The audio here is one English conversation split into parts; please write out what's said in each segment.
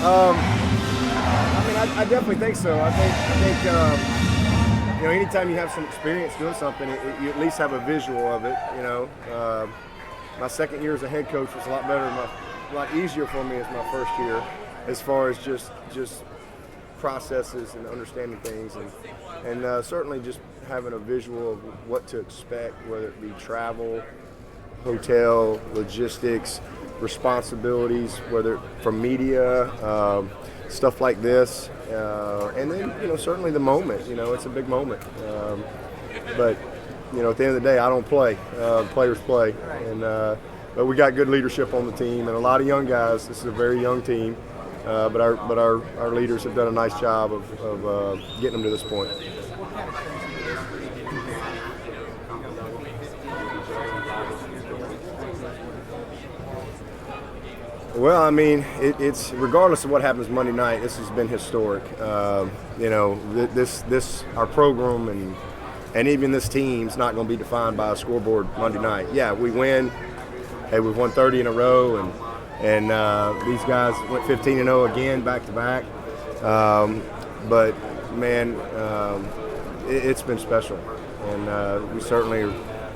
I mean, I definitely think so. I think anytime you have some experience doing something, you at least have a visual of it. My second year as a head coach was a lot better, a lot easier for me as my first year, as far as just processes and understanding things, and certainly just having a visual of what to expect, whether it be travel, hotel, logistics, responsibilities, whether from media, stuff like this, and then certainly the moment. It's a big moment, but at the end of the day, I don't play. Players play, but we got good leadership on the team and a lot of young guys. This is a very young team, but our leaders have done a nice job of getting them to this point. Well, I mean, it's regardless of what happens Monday night. This has been historic. This our program and even this team's not going to be defined by a scoreboard Monday night. Yeah, we win. Hey, we've won 30 in a row, and these guys went 15-0 again, back to back. But man, it's been special, and we certainly,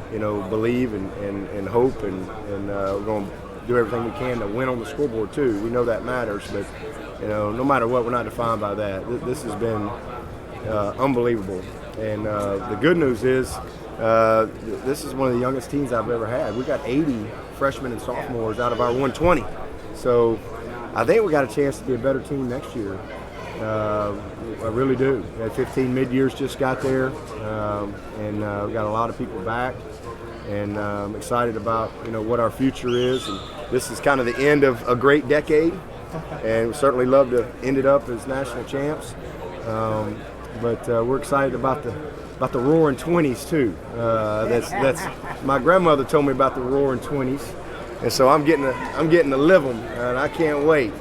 believe and hope, and we're going to do everything we can to win on the scoreboard too. We know that matters, but no matter what, we're not defined by that. This has been unbelievable, and the good news is this is one of the youngest teams I've ever had. We got 80 freshmen and sophomores out of our 120, so I think we got a chance to be a better team next year. I really do. We had 15 mid-years just got there, and we got a lot of people back. And I'm excited about what our future is, and this is kind of the end of a great decade, and we certainly love to end it up as national champs. But we're excited about the Roaring 20s too. That's my grandmother told me about the Roaring 20s, and so I'm getting to live them, and I can't wait.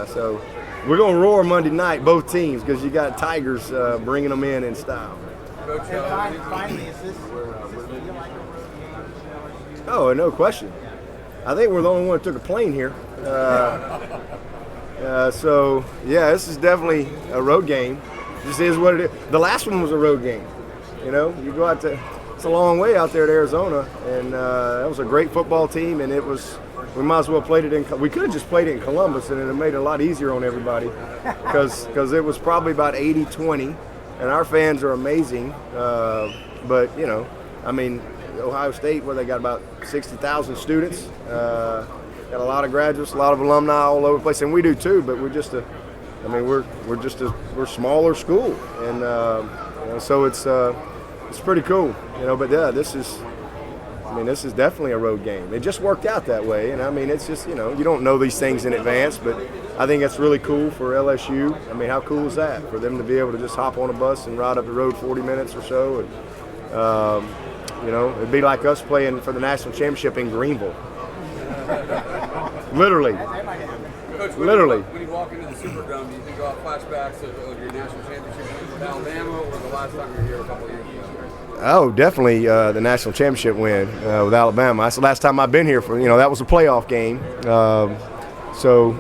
So we're gonna roar Monday night, both teams, because you got Tigers bringing them in style. And finally, is this? Oh, no question. I think we're the only one that took a plane here. So, yeah, this is definitely a road game. This is what it is. The last one was a road game. You go out to, it's a long way out there to Arizona, and that was a great football team, and we might as well played it we could have just played it in Columbus, and it made it a lot easier on everybody because it was probably about 80-20, and our fans are amazing. But, I mean, Ohio State, where they got about 60,000 students, got a lot of graduates, a lot of alumni all over the place, and we do too. But we're just we're smaller school, and so it's pretty cool, But yeah, this is definitely a road game. It just worked out that way, and I mean, it's just you don't know these things in advance, but I think that's really cool for LSU. I mean, how cool is that for them to be able to just hop on a bus and ride up the road 40 minutes or so, and it'd be like us playing for the national championship in Greenville. Literally. Coach, Literally. When you walk into the Superdome, do you think about flashbacks of your national championship win with Alabama, or the last time you were here a couple of years ago? Oh, definitely the national championship win with Alabama. That's the last time I've been here for, that was a playoff game. So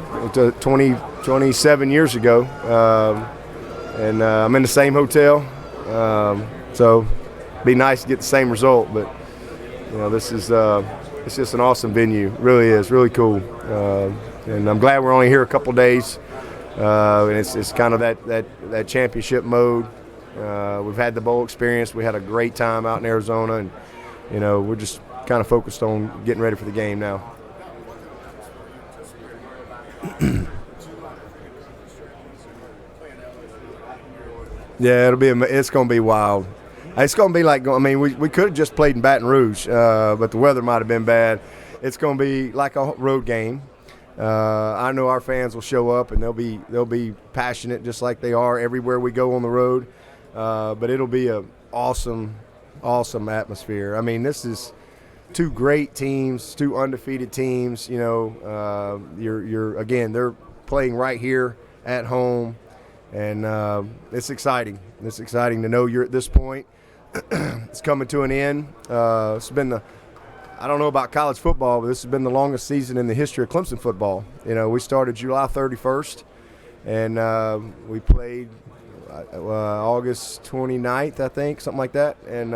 27 years ago, and I'm in the same hotel. So it'd be nice to get the same result, but this is it's just an awesome venue. It really is, really cool. And I'm glad we're only here a couple days. And it's kind of that championship mode. We've had the bowl experience. We had a great time out in Arizona, and we're just kind of focused on getting ready for the game now. Yeah, it's going to be wild. It's going to be like, we could have just played in Baton Rouge, but the weather might have been bad. It's going to be like a road game. I know our fans will show up, and they'll be passionate just like they are everywhere we go on the road. But it'll be an awesome atmosphere. I mean, this is two great teams, two undefeated teams. They're playing right here at home, and it's exciting. It's exciting to know you're at this point. It's coming to an end. It's been I don't know about college football, but this has been the longest season in the history of Clemson football. We started July 31st, and we played August 29th, I think, something like that. And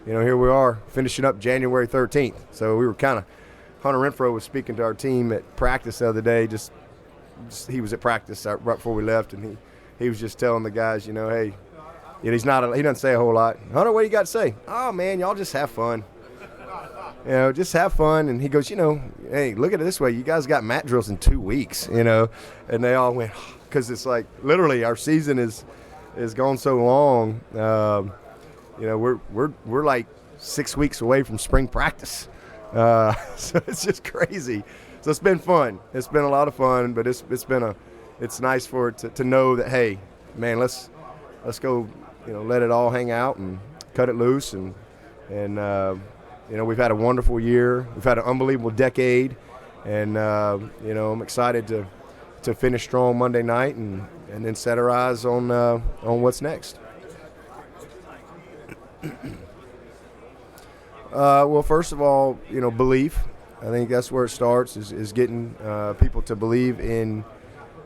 here we are finishing up January 13th. So we were Hunter Renfro was speaking to our team at practice the other day. Just he was at practice right before we left, and he was just telling the guys, hey, he doesn't say a whole lot. Hunter, what do you got to say? Oh man, y'all just have fun. Just have fun. And he goes, hey, look at it this way. You guys got mat drills in 2 weeks, and they all went, because it's like literally our season is gone so long. We're like 6 weeks away from spring practice. So it's just crazy. So it's been fun. It's been a lot of fun, but it's nice for it to know that, hey, man, let's go, let it all hang out and cut it loose. And we've had a wonderful year. We've had an unbelievable decade. And, I'm excited to finish strong Monday night and then set our eyes on what's next. Well, first of all, belief. I think that's where it starts, is getting people to believe in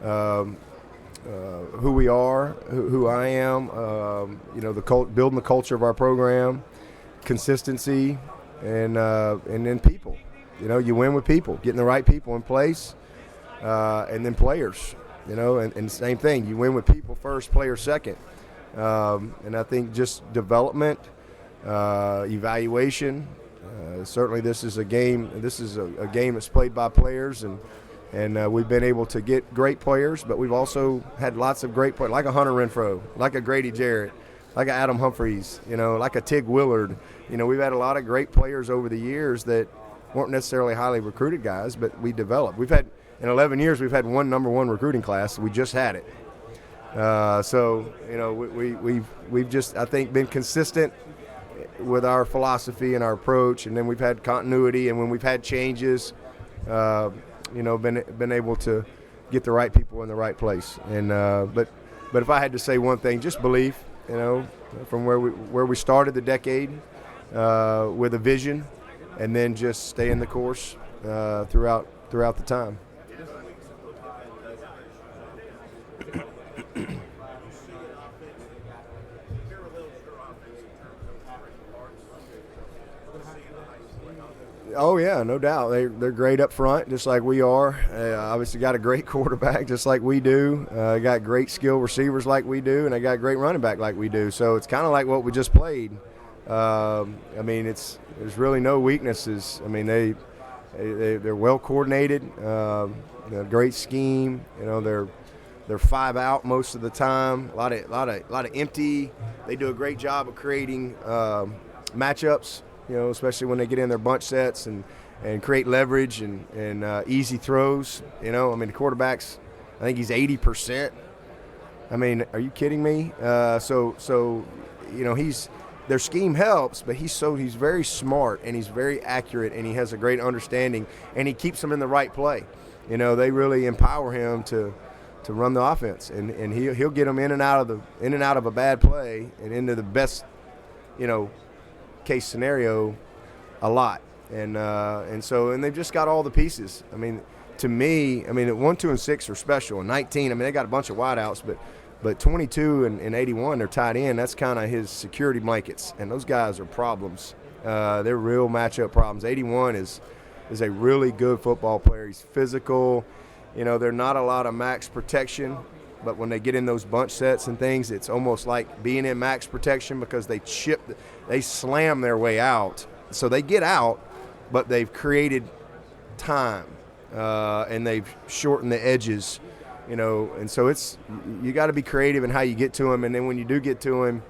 who we are, who I am, building the culture of our program, consistency, and then people. You win with people, getting the right people in place, and then players, and same thing. You win with people first, players second. And I think just development, evaluation. Certainly, this is a game. This is a game that's played by players, and we've been able to get great players, but we've also had lots of great players, like a Hunter Renfro, like a Grady Jarrett, like a Adam Humphreys, like a Tig Willard. We've had a lot of great players over the years that weren't necessarily highly recruited guys, but we developed. We've had, in 11 years, we've had one number one recruiting class. We just had it. We've just, I think, been consistent with our philosophy and our approach, and then we've had continuity, and when we've had changes, been able to get the right people in the right place. And but if I had to say one thing, just belief. From where we started the decade with a vision, and then just stay in the course throughout the time. Oh, yeah, no doubt. They're great up front, just like we are. Obviously got a great quarterback, just like we do. Got great skill receivers like we do, and they got great running back like we do. So it's kind of like what we just played. There's really no weaknesses. They're well coordinated. Great scheme. They're 5 out most of the time. A lot of empty. They do a great job of creating matchups. Especially when they get in their bunch sets and create leverage and easy throws. The quarterback's, I think he's 80%. Are you kidding me? Their scheme helps, but he's very smart, and he's very accurate, and he has a great understanding, and he keeps them in the right play. They really empower him to run the offense, and he'll get them in and out of a bad play and into the best, case scenario a lot. And they've just got all the pieces. To me, 1, 2, and 6 are special. And 19, they got a bunch of wideouts, but 22 and 81, they're tied in. That's kind of his security blankets, and those guys are problems. They're real matchup problems. 81 is a really good football player. He's physical. They're not a lot of max protection, but when they get in those bunch sets and things, it's almost like being in max protection, because they slam their way out. So they get out, but they've created time, and they've shortened the edges, and so you got to be creative in how you get to him. And then when you do get to him,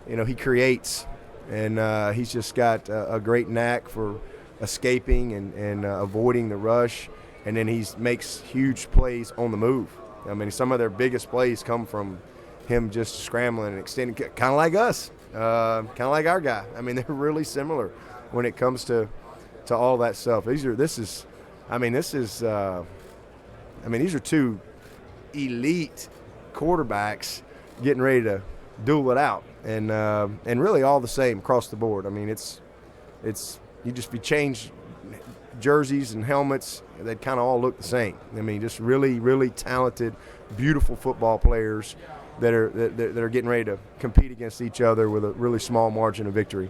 he creates, and he's just got a great knack for escaping and avoiding the rush. And then he makes huge plays on the move. Some of their biggest plays come from him just scrambling and extending, kind of like us, kind of like our guy. They're really similar when it comes to all that stuff. These are two elite quarterbacks getting ready to duel it out, and really all the same across the board. You change jerseys and helmets that kind of all look the same. I mean, just really, really talented, beautiful football players that are getting ready to compete against each other with a really small margin of victory.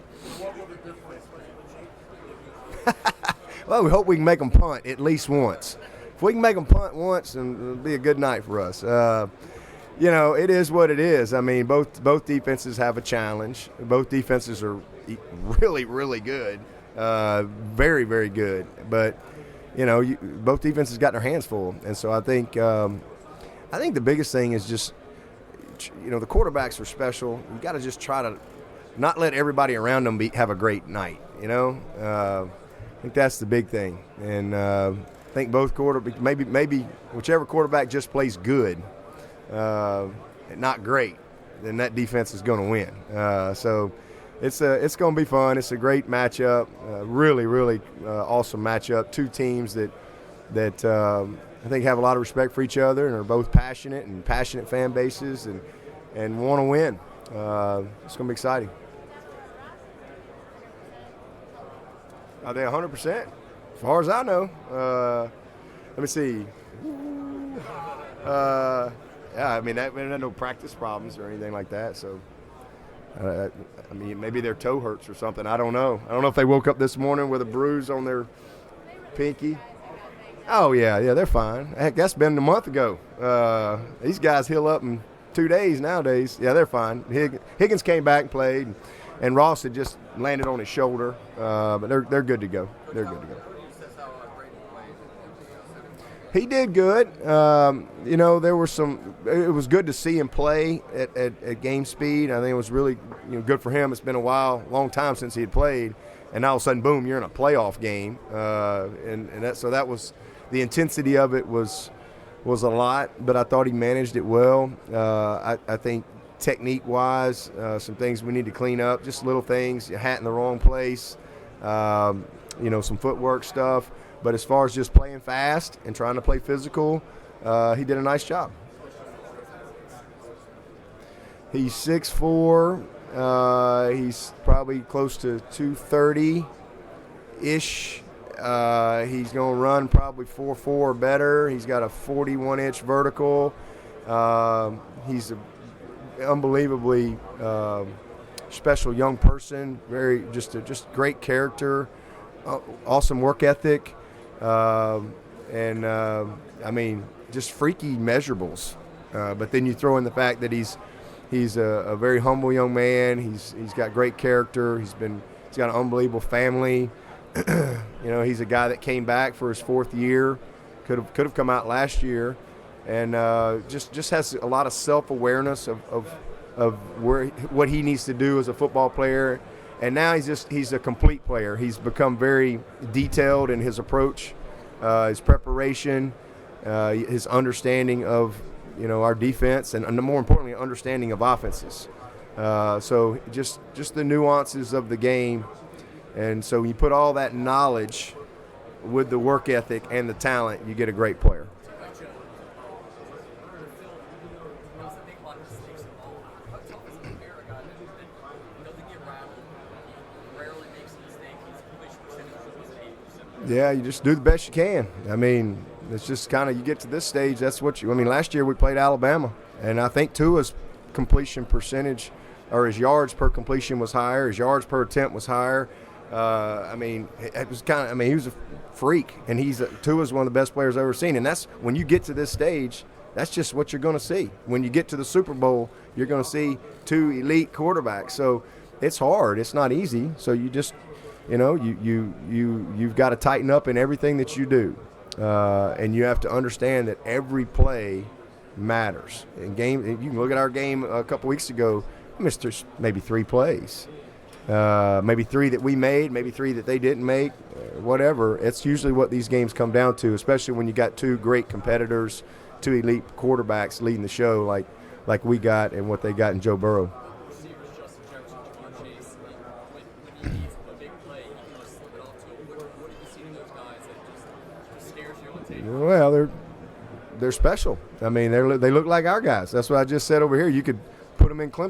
Well, we hope we can make them punt at least once. If we can make them punt once, then it'll be a good night for us. It is what it is. I mean, both defenses have a challenge. Both defenses are really, really good, very, very good. But both defenses got their hands full, and so I think the biggest thing is just the quarterbacks are special. You got to just try to not let everybody around them have a great night. I think that's the big thing, and I think both quarterbacks, maybe whichever quarterback just plays good, not great, then that defense is going to win. So it's going to be fun. It's a great matchup, really, really awesome matchup. Two teams that I think have a lot of respect for each other and are both passionate fan bases and want to win. It's going to be exciting. Are they 100%? As far as I know. Let me see. Yeah, I mean, there are no practice problems or anything like that. So, I mean, maybe their toe hurts or something. I don't know. I don't know if they woke up this morning with a bruise on their pinky. Oh, yeah, they're fine. Heck, that's been a month ago. These guys heal up in 2 days nowadays. Yeah, they're fine. Higgins came back and played, and Ross had just landed on his shoulder. But they're good to go. They're good to go. He did good. There were it was good to see him play at game speed. I think it was really good for him. It's been a long time since he had played, and now all of a sudden, boom, you're in a playoff game. So that was the intensity of it was a lot, but I thought he managed it well. I think technique-wise, some things we need to clean up, just little things, your hat in the wrong place, some footwork stuff. But as far as just playing fast and trying to play physical, he did a nice job. He's 6'4". He's probably close to 230-ish. He's going to run probably 4.4 or better. He's got a 41-inch vertical. He's an unbelievably special young person. Just great character, awesome work ethic. I mean, just freaky measurables. But then you throw in the fact that he's a very humble young man. He's got great character. He's got an unbelievable family. He's a guy that came back for his fourth year. Could have come out last year, and just has a lot of self-awareness of what he needs to do as a football player. And now he's a complete player. He's become very detailed in his approach, his preparation, his understanding of our defense, and more importantly, understanding of offenses. So just the nuances of the game. And so when you put all that knowledge with the work ethic and the talent, you get a great player. Yeah, you just do the best you can. I mean, it's just kind of, you get to this stage, that's what last year we played Alabama, and I think Tua's completion percentage or his yards per completion was higher, his yards per attempt was higher. It was he was a freak, and Tua's one of the best players I've ever seen. And that's when you get to this stage, that's just what you're going to see. When you get to the Super Bowl, you're going to see two elite quarterbacks. So it's hard. It's not easy. So you just, you've got to tighten up in everything that you do, and you have to understand that every play matters. You can look at our game a couple weeks ago. We missed maybe 3 plays. Maybe 3 that we made, maybe 3 that they didn't make, whatever. It's usually what these games come down to, especially when you got 2 great competitors, 2 elite quarterbacks leading the show like we got and what they got in Joe Burrow. Well, they're special. I mean, they look like our guys. That's what I just said over here. You could put them in Clemson